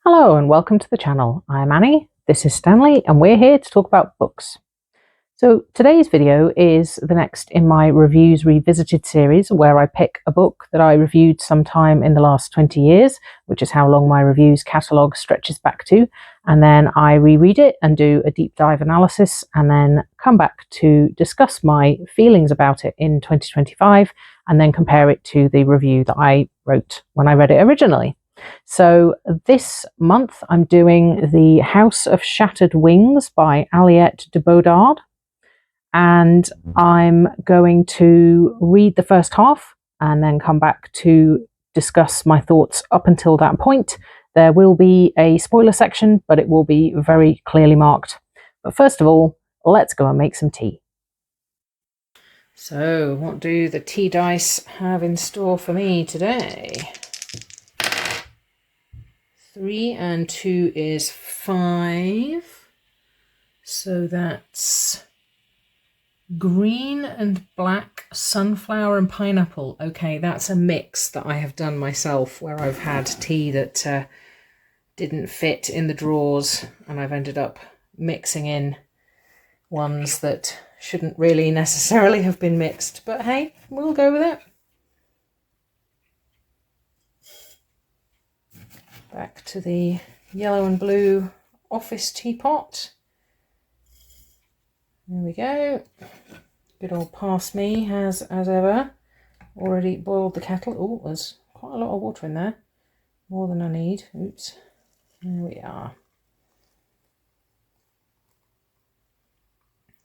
Hello and welcome to the channel. I'm Annie, this is Stanley, and we're here to talk about books. So today's video is the next in my Reviews Revisited series, where I pick a book that I reviewed sometime in the last 20 years, which is how long my reviews catalogue stretches back to, and then I reread it and do a deep dive analysis, and then come back to discuss my feelings about it in 2025, and then compare it to the review that I wrote when I read it originally. So this month I'm doing The House of Shattered Wings by Aliette de Bodard, and I'm going to read the first half and then come back to discuss my thoughts up until that point. There will be a spoiler section, but it will be very clearly marked. But first of all, let's go and make some tea. So what do the tea dice have in store for me today? 3 and 2 is 5, so that's green and black, sunflower and pineapple. Okay, that's a mix that I have done myself, where I've had tea that didn't fit in the drawers, and I've ended up mixing in ones that shouldn't really necessarily have been mixed, but hey, we'll go with it. Back to the yellow and blue office teapot. There we go. Good old past me has, as ever, already boiled the kettle. Oh, there's quite a lot of water in there. More than I need. Oops. There we are.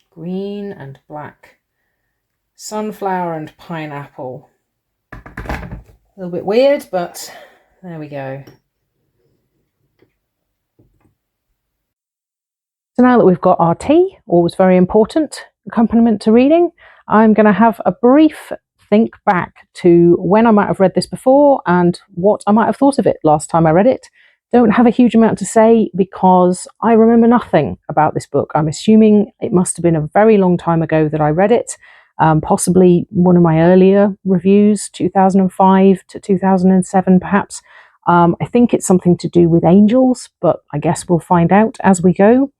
Green and black. Sunflower and pineapple. A little bit weird, but there we go. So now that we've got our tea, always very important accompaniment to reading, I'm going to have a brief think back to when I might have read this before and what I might have thought of it last time I read it. Don't have a huge amount to say because I remember nothing about this book. I'm assuming it must have been a very long time ago that I read it, possibly one of my earlier reviews, 2005 to 2007 perhaps. I think it's something to do with angels, but I guess we'll find out as we go.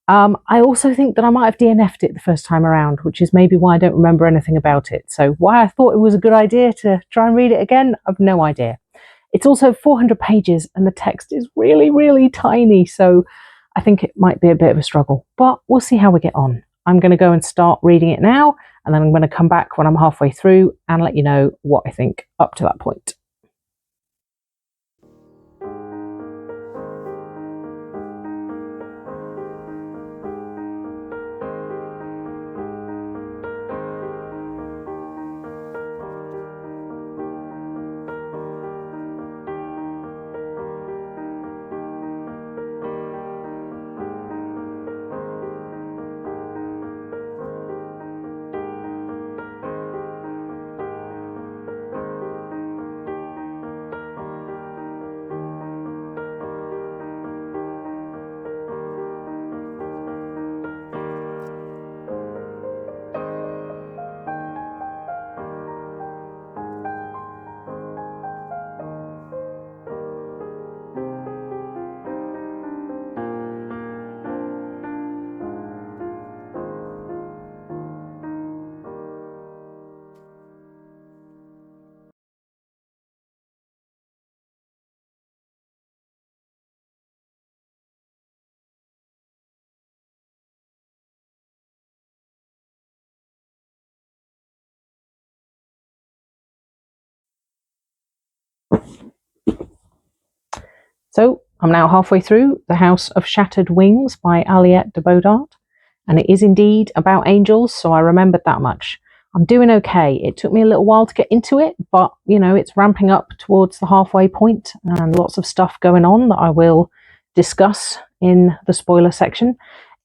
I also think that I might have DNF'd it the first time around, which is maybe why I don't remember anything about it. So why I thought it was a good idea to try and read it again, I've no idea. It's also 400 pages and the text is really, really tiny, so I think it might be a bit of a struggle, but we'll see how we get on. I'm going to go and start reading it now, and then I'm going to come back when I'm halfway through and let you know what I think up to that point. So I'm now halfway through The House of Shattered Wings by Aliette de Bodard, and it is indeed about angels, so I remembered that much. I'm doing okay. It took me a little while to get into it, but you know, it's ramping up towards the halfway point and lots of stuff going on that I will discuss in the spoiler section.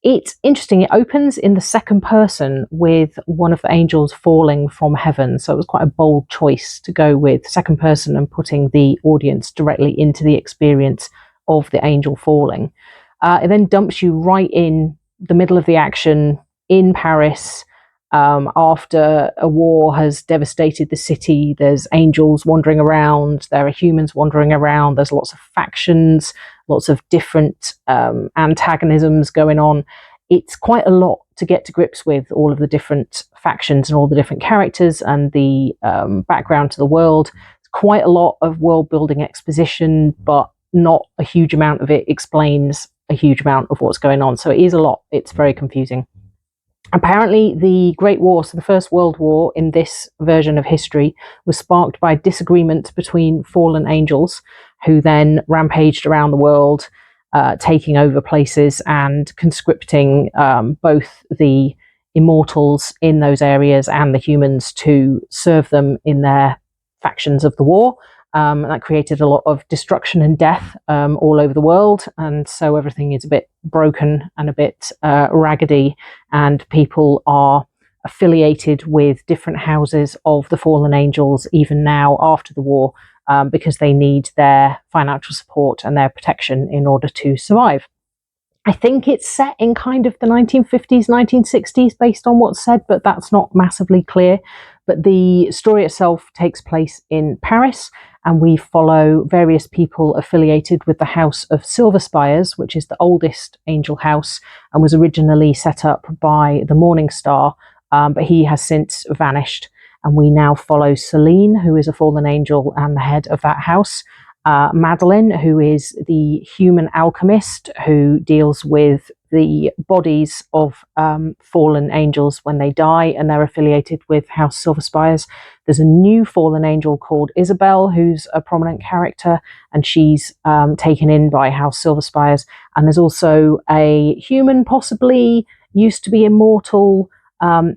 It's interesting. It opens in the second person with one of the angels falling from heaven. So it was quite a bold choice to go with second person and putting the audience directly into the experience of the angel falling. It then dumps you right in the middle of the action in Paris After a war has devastated the city, there's angels wandering around, there are humans wandering around, there's lots of factions, lots of different antagonisms going on. It's quite a lot to get to grips with, all of the different factions and all the different characters and the background to the world. It's quite a lot of world building exposition, but not a huge amount of it explains a huge amount of what's going on. So it is a lot. It's very confusing. Apparently, the Great War, so the First World War in this version of history, was sparked by disagreement between fallen angels who then rampaged around the world, taking over places and conscripting both the immortals in those areas and the humans to serve them in their factions of the war. And that created a lot of destruction and death all over the world, and so everything is a bit broken and a bit raggedy, and people are affiliated with different houses of the fallen angels even now after the war, because they need their financial support and their protection in order to survive. I think it's set in kind of the 1950s, 1960s based on what's said, but that's not massively clear. But the story itself takes place in Paris, and we follow various people affiliated with the House of Silver Spires, which is the oldest angel house and was originally set up by the Morning Star, but he has since vanished. And we now follow Celine, who is a fallen angel and the head of that house. Madeline, who is the human alchemist who deals with the bodies of fallen angels when they die, and they're affiliated with House Silver Spires. There's a new fallen angel called Isabel, who's a prominent character, and she's taken in by House Silver Spires. And there's also a human, possibly used to be immortal,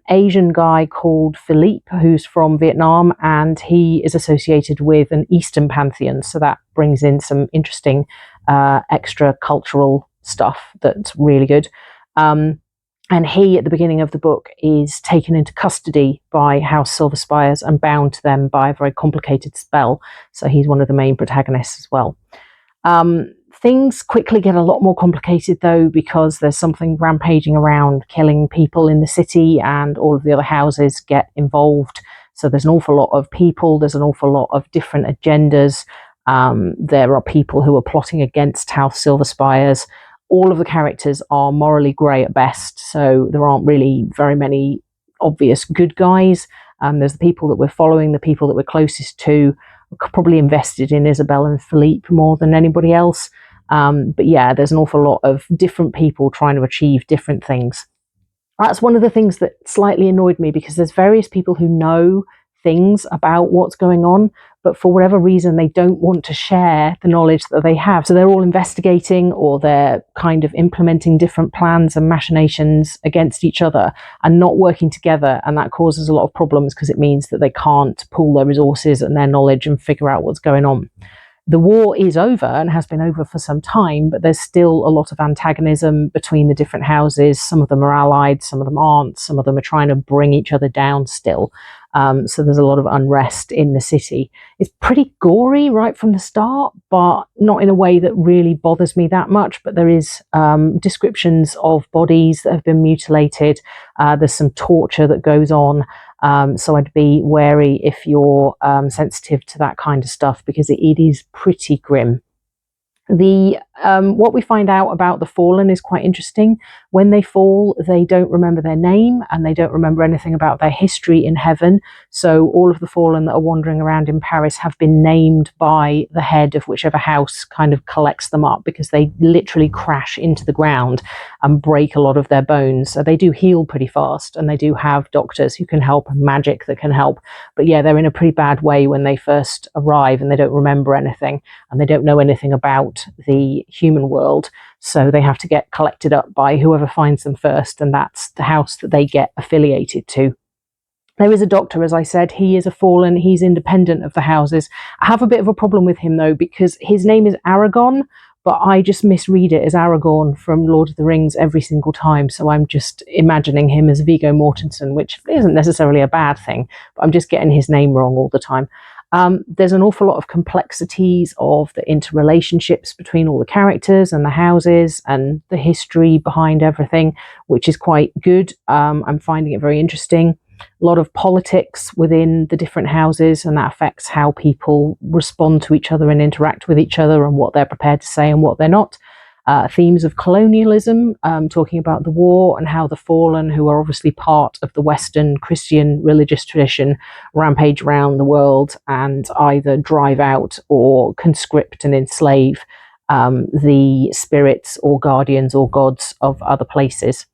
Asian guy called Philippe, who's from Vietnam, and he is associated with an Eastern pantheon. So that brings in some interesting extra cultural stuff that's really good. And he, at the beginning of the book, is taken into custody by House Silver Spires and bound to them by a very complicated spell. So he's one of the main protagonists as well. Things quickly get a lot more complicated, though, because there's something rampaging around, killing people in the city, and all of the other houses get involved. So there's an awful lot of people, there's an awful lot of different agendas. There are people who are plotting against House Silver Spires. All of the characters are morally grey at best, so there aren't really very many obvious good guys. There's the people that we're following, the people that we're closest to. We're probably invested in Isabel and Philippe more than anybody else. But yeah, there's an awful lot of different people trying to achieve different things. That's one of the things that slightly annoyed me, because there's various people who know things about what's going on, but for whatever reason they don't want to share the knowledge that they have. So they're all investigating, or they're kind of implementing different plans and machinations against each other and not working together, and that causes a lot of problems because it means that they can't pool their resources and their knowledge and figure out what's going on. The war is over and has been over for some time, but there's still a lot of antagonism between the different houses. Some of them are allied, some of them aren't, some of them are trying to bring each other down still. So there's a lot of unrest in the city. It's pretty gory right from the start, but not in a way that really bothers me that much. But there is descriptions of bodies that have been mutilated. There's some torture that goes on. So I'd be wary if you're sensitive to that kind of stuff, because it is pretty grim. What we find out about the fallen is quite interesting. When they fall, they don't remember their name, and they don't remember anything about their history in heaven. So all of the fallen that are wandering around in Paris have been named by the head of whichever house kind of collects them up, because they literally crash into the ground and break a lot of their bones. So they do heal pretty fast, and they do have doctors who can help and magic that can help. But yeah, they're in a pretty bad way when they first arrive, and they don't remember anything, and they don't know anything about the human world. So they have to get collected up by whoever finds them first, and that's the house that they get affiliated to. There is a doctor, as I said. He is a fallen. He's independent of the houses. I have a bit of a problem with him, though, because his name is Aragon, but I just misread it as Aragorn from Lord of the Rings every single time. So I'm just imagining him as Viggo Mortensen, which isn't necessarily a bad thing, but I'm just getting his name wrong all the time. There's an awful lot of complexities of the interrelationships between all the characters and the houses and the history behind everything, which is quite good. I'm finding it very interesting. A lot of politics within the different houses, and that affects how people respond to each other and interact with each other and what they're prepared to say and what they're not. Themes of colonialism, talking about the war and how the fallen, who are obviously part of the Western Christian religious tradition, rampage around the world and either drive out or conscript and enslave the spirits or guardians or gods of other places.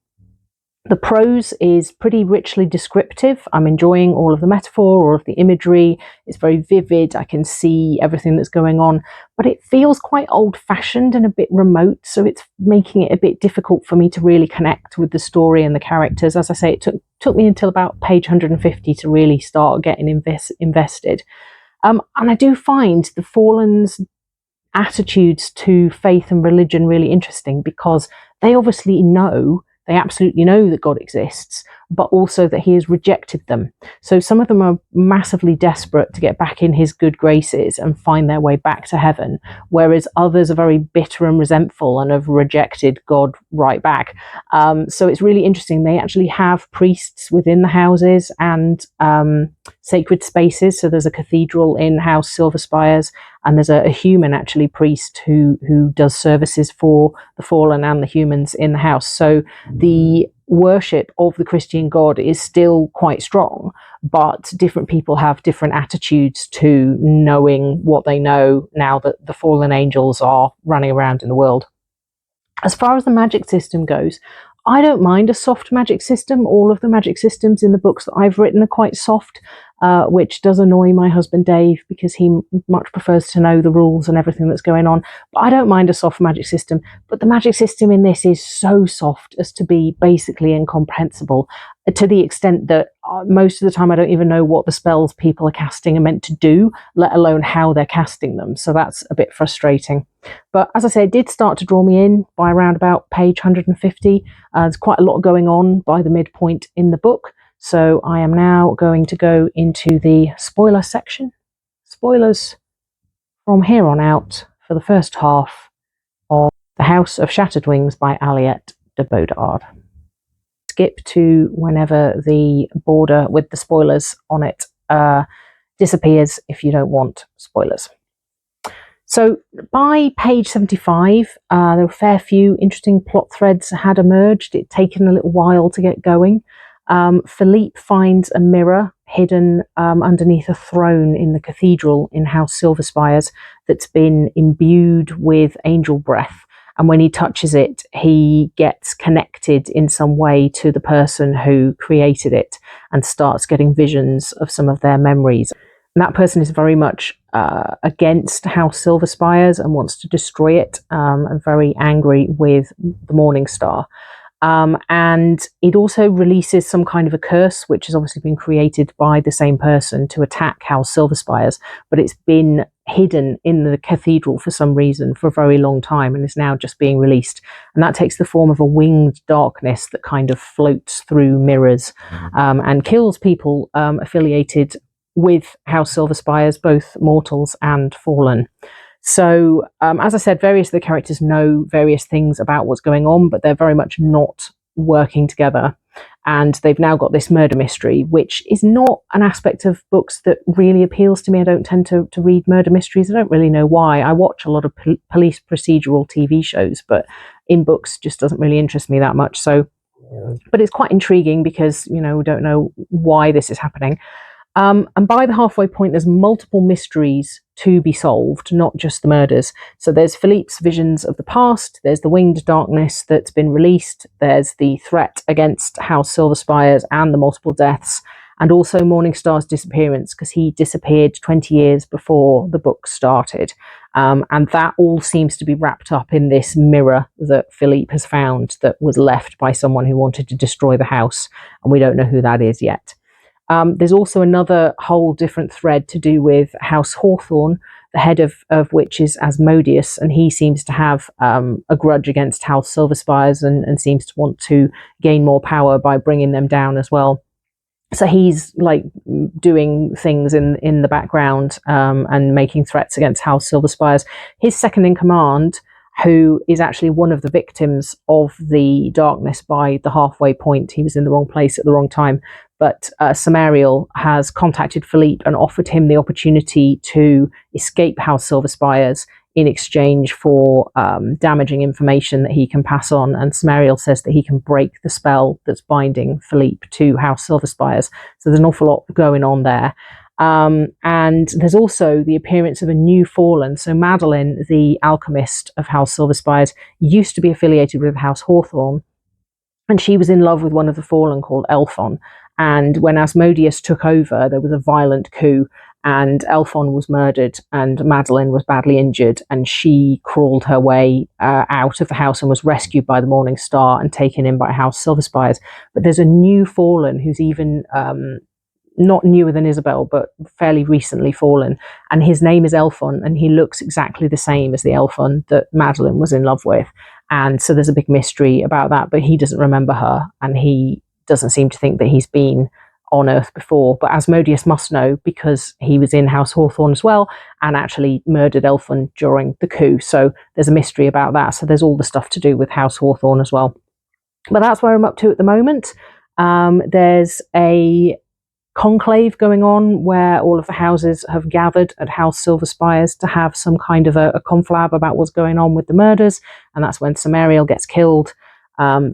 The prose is pretty richly descriptive. I'm enjoying all of the metaphor, all of the imagery. It's very vivid. I can see everything that's going on, but it feels quite old-fashioned and a bit remote, so it's making it a bit difficult for me to really connect with the story and the characters. As I say, it took me until about page 150 to really start getting invested. And I do find the Fallen's attitudes to faith and religion really interesting, because they obviously they absolutely know that God exists, but also that he has rejected them. So some of them are massively desperate to get back in his good graces and find their way back to heaven, whereas others are very bitter and resentful and have rejected God right back. So it's really interesting. They actually have priests within the houses and sacred spaces. So there's a cathedral in House Silver Spires, and there's a human actually priest who does services for the fallen and the humans in the house. So the worship of the Christian God is still quite strong, but different people have different attitudes to knowing what they know now that the fallen angels are running around in the world. As far as the magic system goes, I don't mind a soft magic system. All of the magic systems in the books that I've written are quite soft, which does annoy my husband Dave, because he much prefers to know the rules and everything that's going on. But I don't mind a soft magic system. But the magic system in this is so soft as to be basically incomprehensible, to the extent that most of the time I don't even know what the spells people are casting are meant to do, let alone how they're casting them. So that's a bit frustrating. But as I say, it did start to draw me in by around about page 150. There's quite a lot going on by the midpoint in the book. So I am now going to go into the spoiler section. Spoilers from here on out for the first half of The House of Shattered Wings by Aliette de Bodard. Skip to whenever the border with the spoilers on it disappears if you don't want spoilers. So by page 75, there were a fair few interesting plot threads had emerged. It'd taken a little while to get going. Philippe finds a mirror hidden underneath a throne in the cathedral in House Silver Spires that's been imbued with angel breath. And when he touches it, he gets connected in some way to the person who created it and starts getting visions of some of their memories. And that person is very much against House Silver Spires and wants to destroy it, and very angry with the Morning Star. And it also releases some kind of a curse, which has obviously been created by the same person to attack House Silver Spires, but it's been hidden in the cathedral for some reason for a very long time and is now just being released. And that takes the form of a winged darkness that kind of floats through mirrors and kills people affiliated with House Silver Spires, both mortals and fallen. So, as I said, various of the characters know various things about what's going on, but they're very much not working together. And they've now got this murder mystery, which is not an aspect of books that really appeals to me. I don't tend to read murder mysteries. I don't really know why. I watch a lot of police procedural TV shows, but in books just doesn't really interest me that much. So, but it's quite intriguing because, we don't know why this is happening. And by the halfway point, there's multiple mysteries to be solved, not just the murders. So there's Philippe's visions of the past, there's the winged darkness that's been released, there's the threat against House Silver Spires and the multiple deaths, and also Morningstar's disappearance, because he disappeared 20 years before the book started. And that all seems to be wrapped up in this mirror that Philippe has found that was left by someone who wanted to destroy the house, and we don't know who that is yet. There's also another whole different thread to do with House Hawthorne, the head of which is Asmodeus, and he seems to have a grudge against House Silver Spires and seems to want to gain more power by bringing them down as well. So he's like doing things in the background, and making threats against House Silver Spires. His second in command, who is actually one of the victims of the darkness by the halfway point, he was in the wrong place at the wrong time, but Samariel has contacted Philippe and offered him the opportunity to escape House Silver Spires in exchange for damaging information that he can pass on. And Samariel says that he can break the spell that's binding Philippe to House Silver Spires. So there's an awful lot going on there. And there's also the appearance of a new fallen. So Madeline, the alchemist of House Silver Spires, used to be affiliated with House Hawthorne, and she was in love with one of the fallen called Elphon. And when Asmodeus took over, there was a violent coup, and Elphon was murdered, and Madeline was badly injured, and she crawled her way out of the house and was rescued by the Morning Star and taken in by House Silver Spires. But there's a new fallen who's even not newer than Isabel, but fairly recently fallen, and his name is Elphon, and he looks exactly the same as the Elphon that Madeline was in love with. And so there's a big mystery about that, but he doesn't remember her, and he doesn't seem to think that he's been on Earth before. But Asmodeus must know, because he was in House Hawthorne as well and actually murdered Elphon during the coup. So there's a mystery about that. So there's all the stuff to do with House Hawthorne as well. But that's where I'm up to at the moment. There's a conclave going on where all of the houses have gathered at House Silver Spires to have some kind of a conflab about what's going on with the murders, and that's when Samariel gets killed.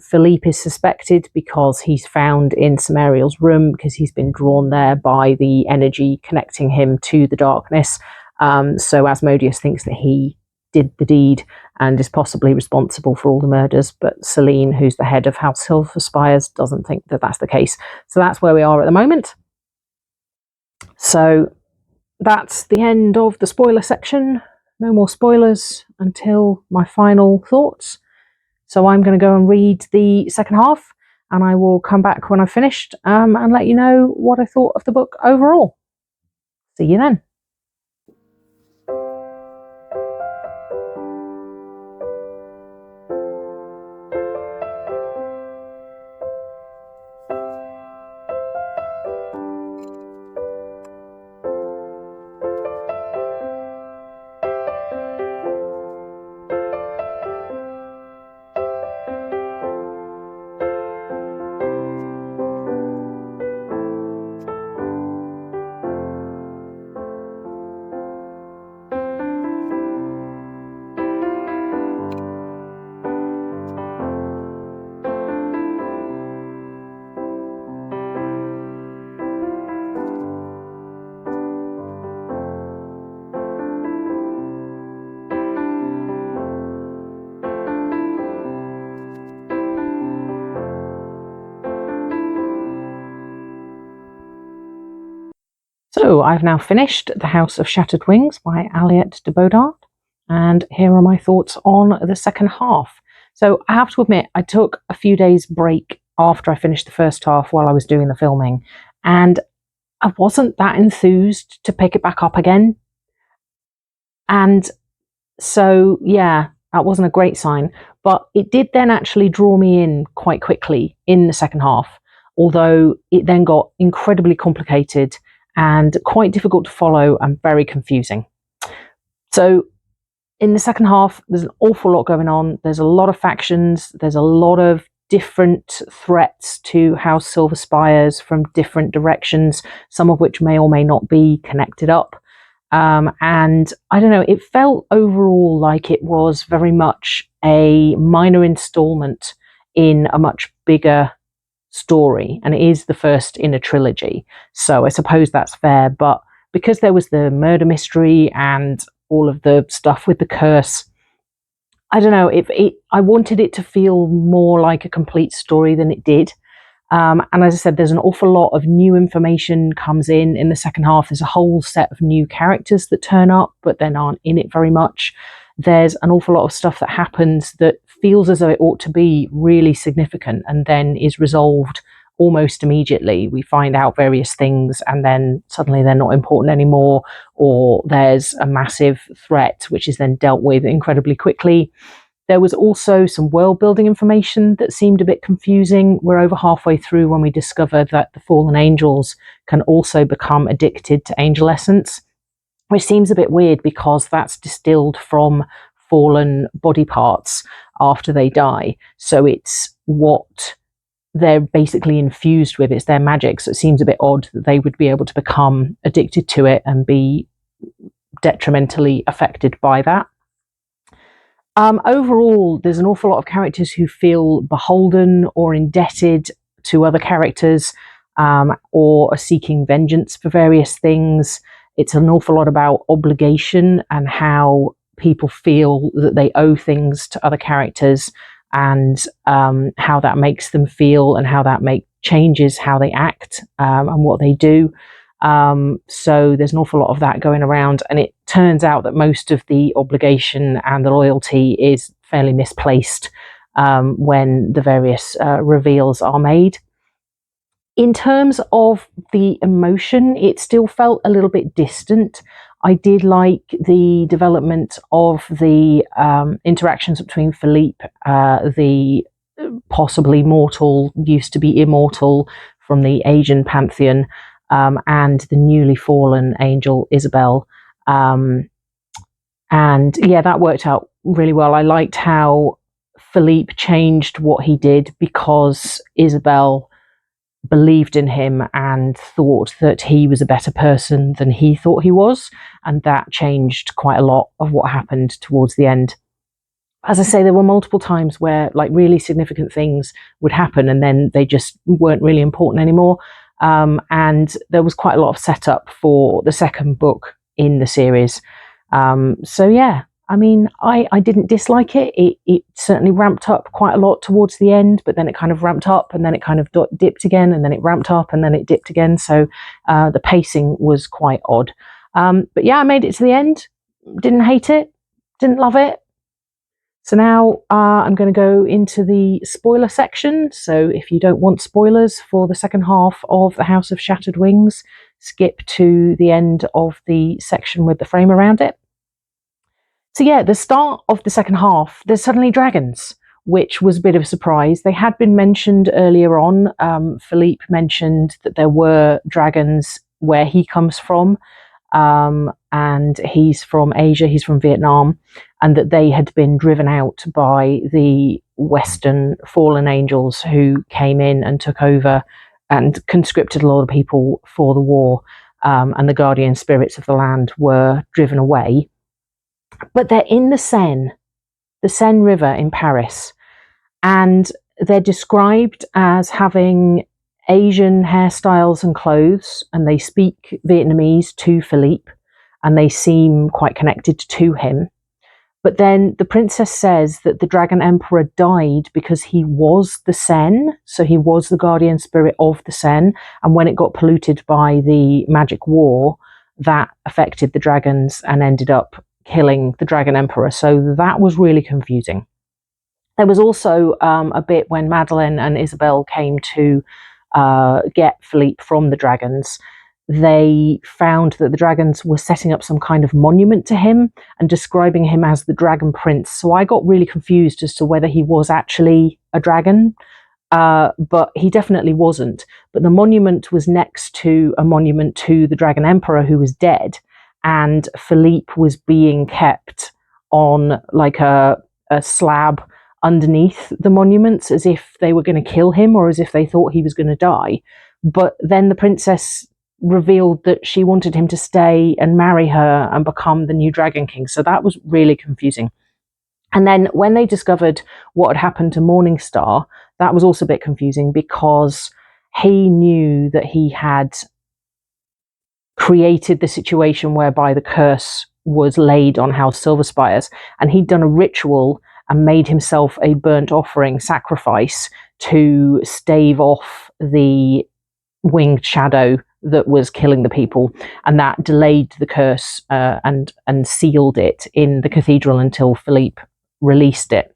Philippe is suspected because he's found in Samariel's room, because he's been drawn there by the energy connecting him to the darkness. So Asmodeus thinks that he did the deed and is possibly responsible for all the murders, but Celine, who's the head of House Silver Spires, doesn't think that that's the case. So that's where we are at the moment. So that's the end of the spoiler section. No more spoilers until my final thoughts. So I'm going to go and read the second half, and I will come back when I've finished and let you know what I thought of the book overall. See you then. So I've now finished The House of Shattered Wings by Aliette de Bodard, and here are my thoughts on the second half. So I have to admit, I took a few days break after I finished the first half while I was doing the filming, and I wasn't that enthused to pick it back up again. And so, yeah, that wasn't a great sign, but it did then actually draw me in quite quickly in the second half, although it then got incredibly complicated and quite difficult to follow and very confusing. So in the second half, there's an awful lot going on. There's a lot of factions. There's a lot of different threats to House Silver Spires from different directions, some of which may or may not be connected up. And I don't know, it felt overall like it was very much a minor installment in a much bigger story, and it is the first in a trilogy, so I suppose that's fair. But because there was the murder mystery and all of the stuff with the curse, I don't know, I wanted it to feel more like a complete story than it did. And as I said, there's an awful lot of new information comes in the second half. There's a whole set of new characters that turn up but then aren't in it very much. There's an awful lot of stuff that happens that feels as though it ought to be really significant and then is resolved almost immediately. We find out various things and then suddenly they're not important anymore, or there's a massive threat which is then dealt with incredibly quickly. There was also some world building information that seemed a bit confusing. We're over halfway through when we discover that the fallen angels can also become addicted to angel essence, which seems a bit weird because that's distilled from fallen body parts after they die. So it's what they're basically infused with, it's their magic. So it seems a bit odd that they would be able to become addicted to it and be detrimentally affected by that. Overall, there's an awful lot of characters who feel beholden or indebted to other characters, or are seeking vengeance for various things. It's an awful lot about obligation and how people feel that they owe things to other characters, and how that makes them feel, and how that changes how they act, and what they do. So there's an awful lot of that going around, and it turns out that most of the obligation and the loyalty is fairly misplaced when the various reveals are made. In terms of the emotion, it still felt a little bit distant. I did like the development of the interactions between Philippe, the possibly mortal, used to be immortal from the Asian pantheon, and the newly fallen angel Isabel. And yeah, that worked out really well. I liked how Philippe changed what he did because Isabel believed in him and thought that he was a better person than he thought he was. And that changed quite a lot of what happened towards the end. As I say, there were multiple times where like really significant things would happen and then they just weren't really important anymore. And there was quite a lot of setup for the second book in the series. So yeah, I mean, I didn't dislike it. It certainly ramped up quite a lot towards the end, but then it kind of ramped up and then it kind of dipped again, and then it ramped up and then it dipped again. So the pacing was quite odd. But yeah, I made it to the end. Didn't hate it. Didn't love it. So now I'm going to go into the spoiler section. So if you don't want spoilers for the second half of The House of Shattered Wings, skip to the end of the section with the frame around it. So yeah, the start of the second half, there's suddenly dragons, which was a bit of a surprise. They had been mentioned earlier on. Philippe mentioned that there were dragons where he comes from. And he's from Asia, he's from Vietnam, and that they had been driven out by the Western fallen angels who came in and took over and conscripted a lot of people for the war, and the guardian spirits of the land were driven away. But they're in the Seine River in Paris, and they're described as having Asian hairstyles and clothes, and they speak Vietnamese to Philippe, and they seem quite connected to him. But then the princess says that the Dragon Emperor died because he was the Seine, so he was the guardian spirit of the Seine, and when it got polluted by the magic war, that affected the dragons and ended up killing the Dragon Emperor. So that was really confusing. There was also a bit when Madeleine and Isabel came to get Philippe from the dragons. They found that the dragons were setting up some kind of monument to him and describing him as the Dragon Prince. So I got really confused as to whether he was actually a dragon, but he definitely wasn't. But the monument was next to a monument to the Dragon Emperor who was dead, and Philippe was being kept on like a slab underneath the monuments as if they were going to kill him or as if they thought he was going to die. But then the princess revealed that she wanted him to stay and marry her and become the new Dragon King. So that was really confusing. And then when they discovered what had happened to Morningstar, that was also a bit confusing because he knew that he had created the situation whereby the curse was laid on House Silverspires, and he'd done a ritual and made himself a burnt offering sacrifice to stave off the winged shadow that was killing the people, and that delayed the curse and sealed it in the cathedral until Philippe released it.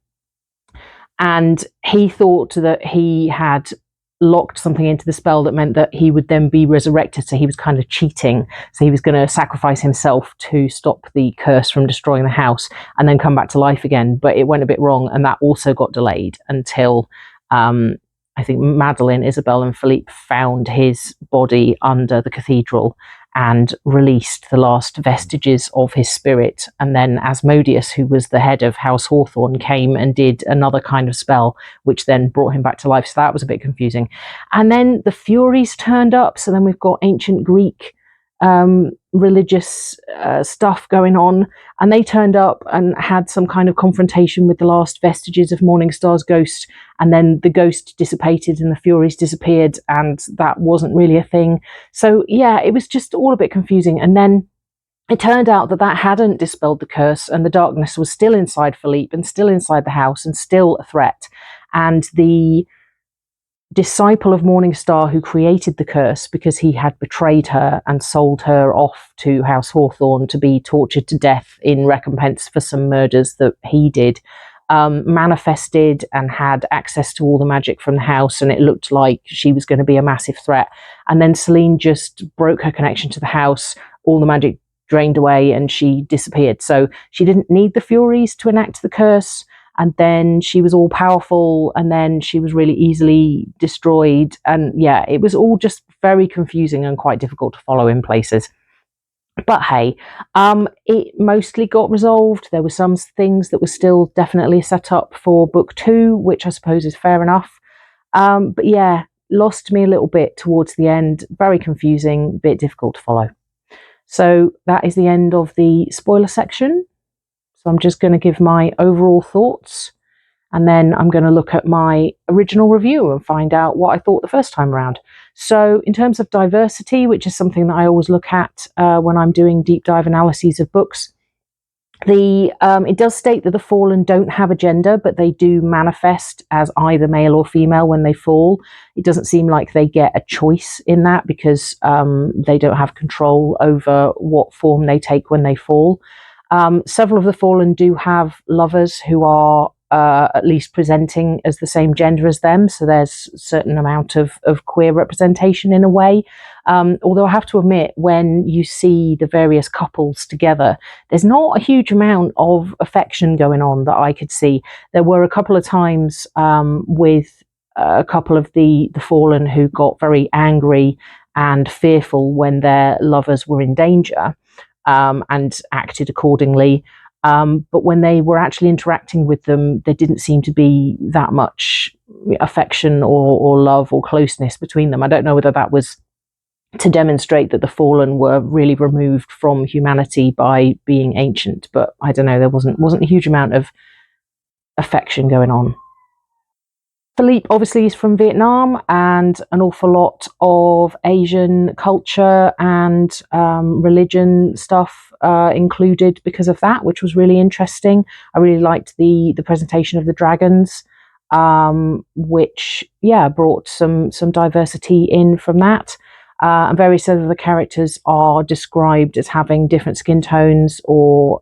And he thought that he had locked something into the spell that meant that he would then be resurrected. So he was kind of cheating. So he was going to sacrifice himself to stop the curse from destroying the house and then come back to life again. But it went a bit wrong, and that also got delayed until I think Madeline, Isabel, and Philippe found his body under the cathedral and released the last vestiges of his spirit. And then Asmodeus, who was the head of House Hawthorne, came and did another kind of spell, which then brought him back to life. So that was a bit confusing. And then the Furies turned up. So then we've got ancient Greek religious stuff going on, and they turned up and had some kind of confrontation with the last vestiges of Morningstar's ghost, and then the ghost dissipated and the Furies disappeared, and that wasn't really a thing. So yeah, it was just all a bit confusing. And then it turned out that that hadn't dispelled the curse, and the darkness was still inside Philippe and still inside the house and still a threat. And the disciple of Morningstar who created the curse, because he had betrayed her and sold her off to House Hawthorne to be tortured to death in recompense for some murders that he did, manifested and had access to all the magic from the house, and it looked like she was going to be a massive threat. And then Celine just broke her connection to the house, all the magic drained away, and she disappeared. So she didn't need the Furies to enact the curse, and then she was all powerful, and then she was really easily destroyed. And yeah, it was all just very confusing and quite difficult to follow in places. But hey, it mostly got resolved. There were some things that were still definitely set up for book 2, which I suppose is fair enough. But yeah, lost me a little bit towards the end. Very confusing, bit difficult to follow. So that is the end of the spoiler section. So I'm just going to give my overall thoughts, and then I'm going to look at my original review and find out what I thought the first time around. So in terms of diversity, which is something that I always look at when I'm doing deep dive analyses of books, it does state that the fallen don't have a gender, but they do manifest as either male or female when they fall. It doesn't seem like they get a choice in that, because they don't have control over what form they take when they fall. Several of the fallen do have lovers who are at least presenting as the same gender as them, so there's a certain amount of queer representation in a way. Although I have to admit, when you see the various couples together, there's not a huge amount of affection going on that I could see. There were a couple of times with a couple of the fallen who got very angry and fearful when their lovers were in danger, and acted accordingly. But when they were actually interacting with them, there didn't seem to be that much affection or love or closeness between them. I don't know whether that was to demonstrate that the fallen were really removed from humanity by being ancient, but I don't know, there wasn't a huge amount of affection going on. Philippe obviously is from Vietnam, and an awful lot of Asian culture and religion stuff included because of that, which was really interesting. I really liked the presentation of the dragons, which brought some diversity in from that. And various other characters are described as having different skin tones or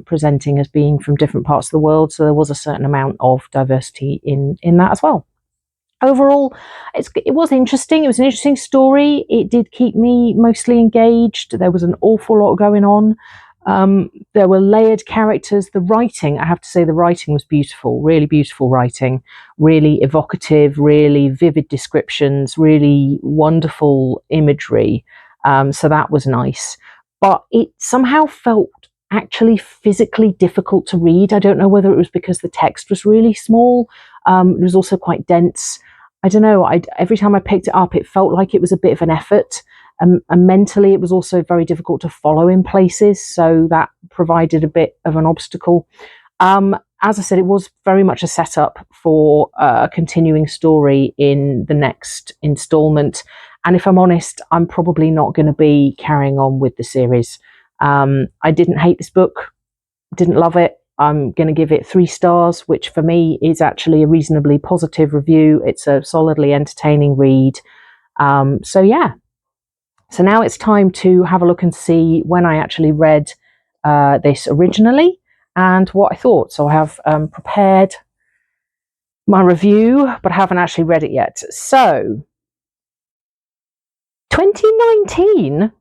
presenting as being from different parts of the world. So there was a certain amount of diversity in that as well. Overall, it was interesting. It was an interesting story. It did keep me mostly engaged. There was an awful lot going on. There were layered characters. The writing, I have to say, the writing was beautiful, really beautiful writing, really evocative, really vivid descriptions, really wonderful imagery. So that was nice. But it somehow felt actually physically difficult to read. I don't know whether it was because the text was really small. It was also quite dense. I don't know. Every time I picked it up, it felt like it was a bit of an effort. And mentally, it was also very difficult to follow in places. So that provided a bit of an obstacle. As I said, it was very much a setup for a continuing story in the next installment. And if I'm honest, I'm probably not going to be carrying on with the series. I didn't hate this book, didn't love it. I'm going to give it 3 stars, which for me is actually a reasonably positive review. It's a solidly entertaining read. So yeah. So now it's time to have a look and see when I actually read this originally and what I thought. So I have prepared my review, but I haven't actually read it yet. So, 2019?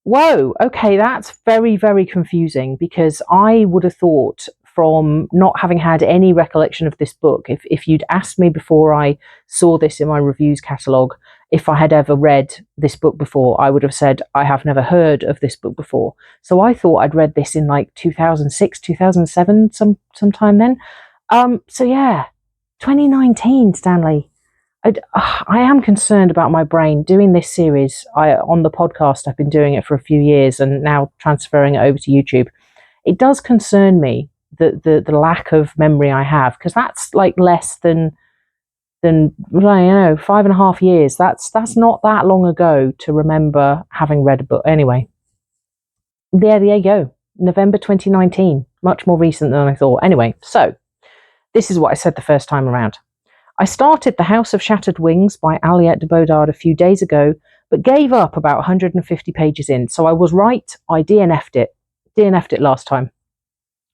Whoa, okay, that's very, very confusing, because I would have thought, from not having had any recollection of this book, if you'd asked me before I saw this in my reviews catalogue, if I had ever read this book before, I would have said, I have never heard of this book before. So I thought I'd read this in like 2006, 2007, sometime then. So yeah, 2019, Stanley. I am concerned about my brain doing this series. On the podcast, I've been doing it for a few years and now transferring it over to YouTube. It does concern me that the lack of memory I have, because that's like less than 5.5 years. That's not that long ago to remember having read a book. Anyway, there you go. November 2019, much more recent than I thought. Anyway, so this is what I said the first time around. I started The House of Shattered Wings by Aliette de Bodard a few days ago, but gave up about 150 pages in. So I was right, I DNF'd it. DNF'd it last time.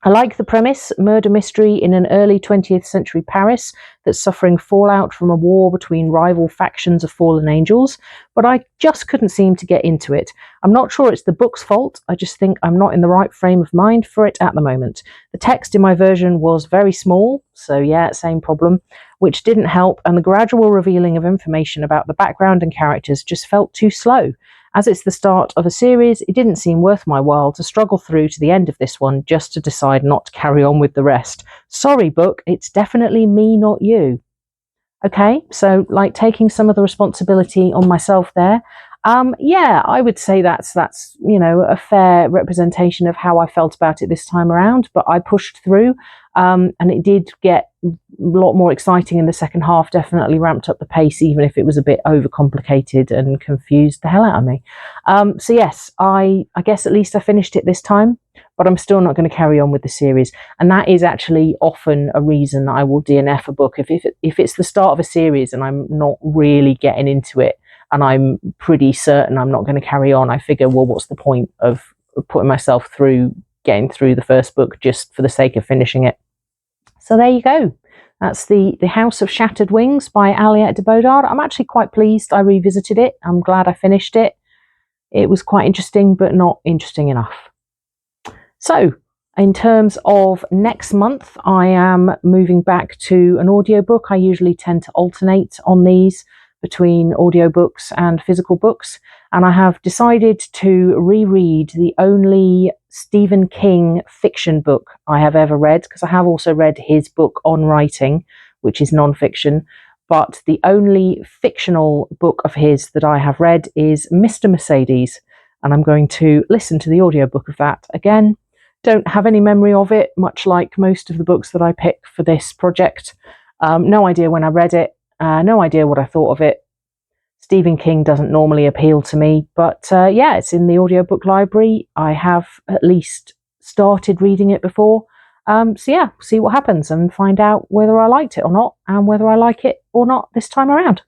I like the premise, murder mystery in an early 20th century Paris that's suffering fallout from a war between rival factions of fallen angels, but I just couldn't seem to get into it. I'm not sure it's the book's fault, I just think I'm not in the right frame of mind for it at the moment. The text in my version was very small, so yeah, same problem, which didn't help, and the gradual revealing of information about the background and characters just felt too slow. As it's the start of a series, it didn't seem worth my while to struggle through to the end of this one just to decide not to carry on with the rest. Sorry, book, it's definitely me, not you. Okay, so like taking some of the responsibility on myself there. Yeah, I would say that's a fair representation of how I felt about it this time around, but I pushed through, and it did get a lot more exciting in the second half, definitely ramped up the pace, even if it was a bit overcomplicated and confused the hell out of me. So yes, I guess at least I finished it this time, but I'm still not going to carry on with the series. And that is actually often a reason I will DNF a book. If it's the start of a series and I'm not really getting into it, and I'm pretty certain I'm not going to carry on, I figure, well, what's the point of putting myself through getting through the first book just for the sake of finishing it? So there you go. That's the House of Shattered Wings by Aliette de Bodard. I'm actually quite pleased I revisited it. I'm glad I finished it. It was quite interesting, but not interesting enough. So, in terms of next month, I am moving back to an audiobook. I usually tend to alternate on these between audiobooks and physical books. And I have decided to reread the only Stephen King fiction book I have ever read, because I have also read his book on writing, which is non-fiction. But the only fictional book of his that I have read is Mr. Mercedes. And I'm going to listen to the audiobook of that again. Don't have any memory of it, much like most of the books that I pick for this project. No idea when I read it, no idea what I thought of it. Stephen King doesn't normally appeal to me, but yeah, it's in the audiobook library. I have at least started reading it before. So yeah, see what happens and find out whether I liked it or not, and whether I like it or not this time around.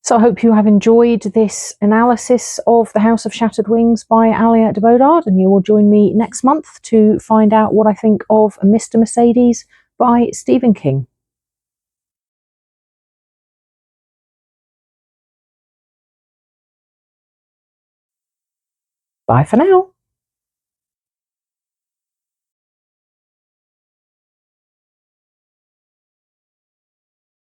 So I hope you have enjoyed this analysis of The House of Shattered Wings by Aliette de Bodard, and you will join me next month to find out what I think of Mr. Mercedes by Stephen King. Bye for now.